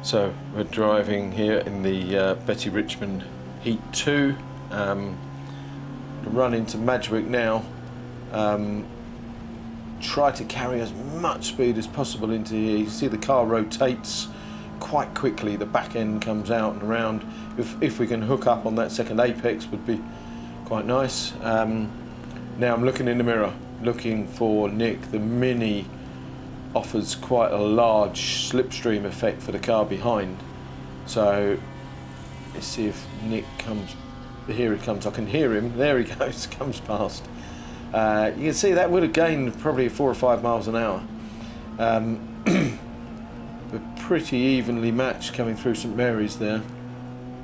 So we're driving here in the Betty Richmond Heat 2. Run into Madgwick now. Try to carry as much speed as possible into here. You can see the car rotates quite quickly. The back end comes out and around. If we can hook up on that second apex would be quite nice. Now I'm looking in the mirror, looking for Nick. The Mini offers quite a large slipstream effect for the car behind. So let's see if Nick comes. Here he comes. I can hear him. There he goes. Comes past. You can see that would have gained probably 4 or 5 miles an hour. But pretty evenly matched coming through St Mary's there.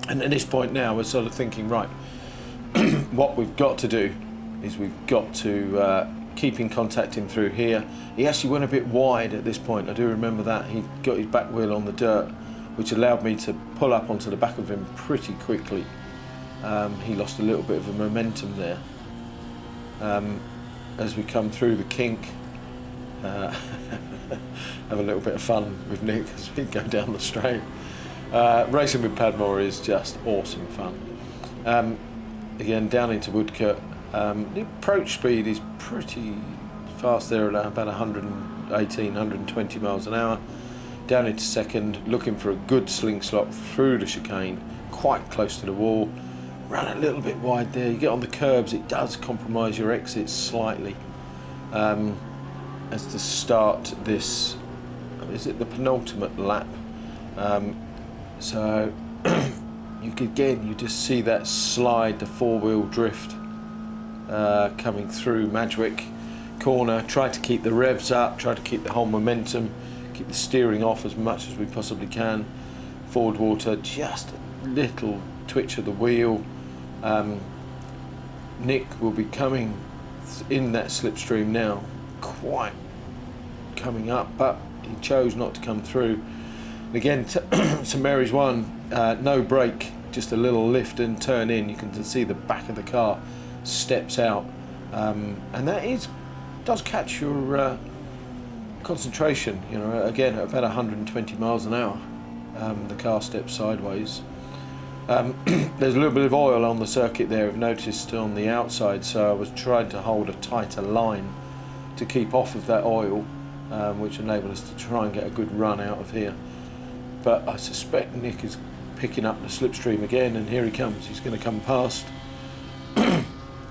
And at this point now we're sort of thinking, right, what we've got to do is we've got to keep in contact him through here. He actually went a bit wide at this point. I do remember that. He got his back wheel on the dirt, which allowed me to pull up onto the back of him pretty quickly. He lost a little bit of a momentum there. As we come through the kink, have a little bit of fun with Nick as we go down the straight. Racing with Padmore is just awesome fun. Again, down into Woodcote. The approach speed is pretty fast there, at about 118, 120 miles an hour. Down into second, looking for a good sling slot through the chicane, quite close to the wall. Run a little bit wide there. You get on the curbs, it does compromise your exits slightly. As to start this, is it the penultimate lap? So you just see that slide, the four-wheel drift coming through Madgwick corner. Try to keep the revs up, try to keep the whole momentum, keep the steering off as much as we possibly can. Forward water, just a little twitch of the wheel. Nick will be coming in that slipstream now, quite coming up, but he chose not to come through. And again, St Mary's 1, no brake, just a little lift and turn in. You can see the back of the car steps out, and that does catch your concentration. You know, again at about 120 miles an hour, the car steps sideways. There's a little bit of oil on the circuit there, I've noticed on the outside, so I was trying to hold a tighter line to keep off of that oil, which enabled us to try and get a good run out of here. But I suspect Nick is picking up the slipstream again, and here he comes. He's going to come past.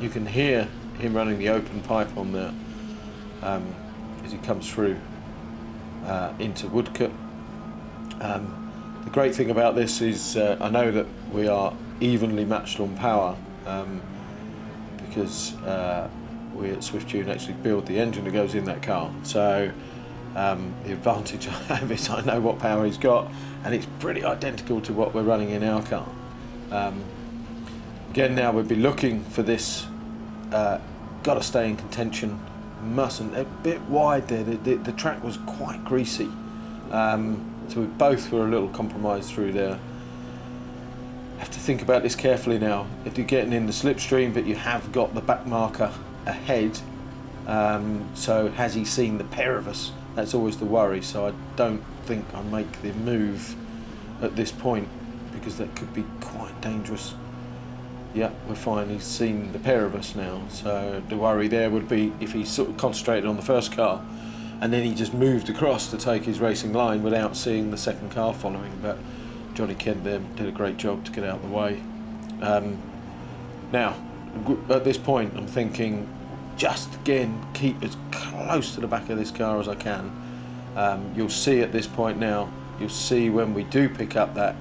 You can hear him running the open pipe on there as he comes through into Woodcote. The great thing about this is I know that we are evenly matched on power, because we at Swiftune actually build the engine that goes in that car. So the advantage I have is I know what power he's got, and it's pretty identical to what we're running in our car. Again, now we'll be looking for this. Got to stay in contention. Mustn't, a bit wide there. The track was quite greasy. So we both were a little compromised through there. Have to think about this carefully now. If you're getting in the slipstream, but you have got the back marker ahead, so has he seen the pair of us? That's always the worry. So I don't think I make the move at this point, because that could be quite dangerous. Yeah, we're fine. He's seen the pair of us now. So the worry there would be if he sort of concentrated on the first car, and then he just moved across to take his racing line without seeing the second car following. But Johnny Kent there did a great job to get out of the way. Now, at this point, I'm thinking, just again, keep as close to the back of this car as I can. You'll see at this point now, you'll see when we do pick up that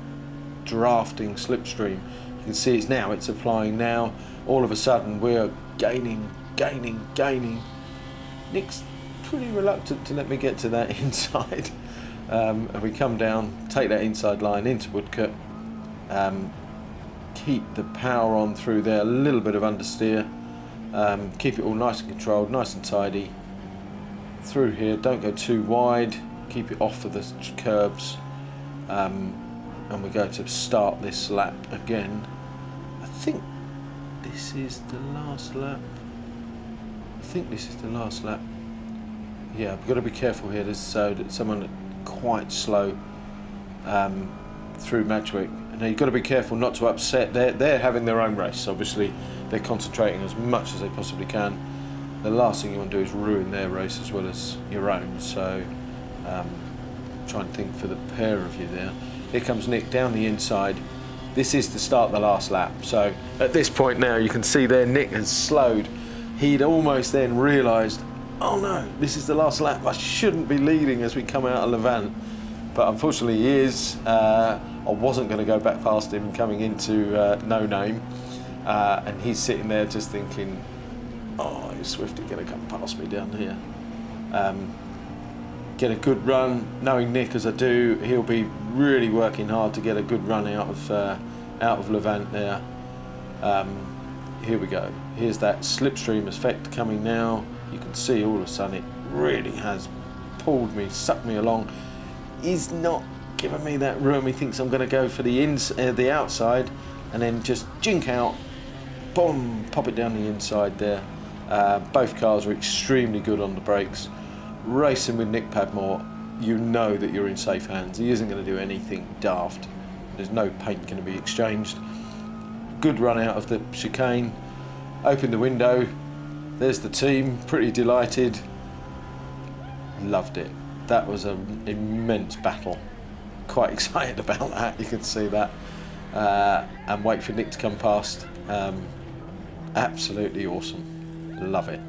drafting slipstream, you can see it's applying now. All of a sudden, we're gaining. Nick's pretty reluctant to let me get to that inside. And we come down, take that inside line into Woodcote, keep the power on through there, a little bit of understeer, keep it all nice and controlled, nice and tidy through here. Don't go too wide, keep it off of the curbs, and we go to start this lap again. I think this is the last lap. Yeah, we've got to be careful here. There's someone quite slow through Madgwick. Now you've got to be careful not to upset. They're having their own race. Obviously, they're concentrating as much as they possibly can. The last thing you want to do is ruin their race as well as your own. So try and think for the pair of you there. Here comes Nick down the inside. This is to start the last lap. So at this point now, you can see there Nick has slowed. He'd almost then realised, oh no, this is the last lap. I shouldn't be leading as we come out of Levant. But unfortunately he is. I wasn't going to go back past him coming into No Name. And he's sitting there just thinking, oh, is Swifty going to come past me down here? Get a good run. Knowing Nick as I do, he'll be really working hard to get a good run out of Levant there. Here we go. Here's that slipstream effect coming now. You can see all of a sudden it really has pulled me, sucked me along. He's not giving me that room. He thinks I'm going to go for the outside and then just jink out, boom, pop it down the inside there. Both cars are extremely good on the brakes. Racing with Nick Padmore, you know that you're in safe hands. He isn't going to do anything daft. There's no paint going to be exchanged. Good run out of the chicane. Open the window. There's the team, pretty delighted. Loved it. That was an immense battle. Quite excited about that, you can see that. And wait for Nick to come past. Absolutely awesome. Love it.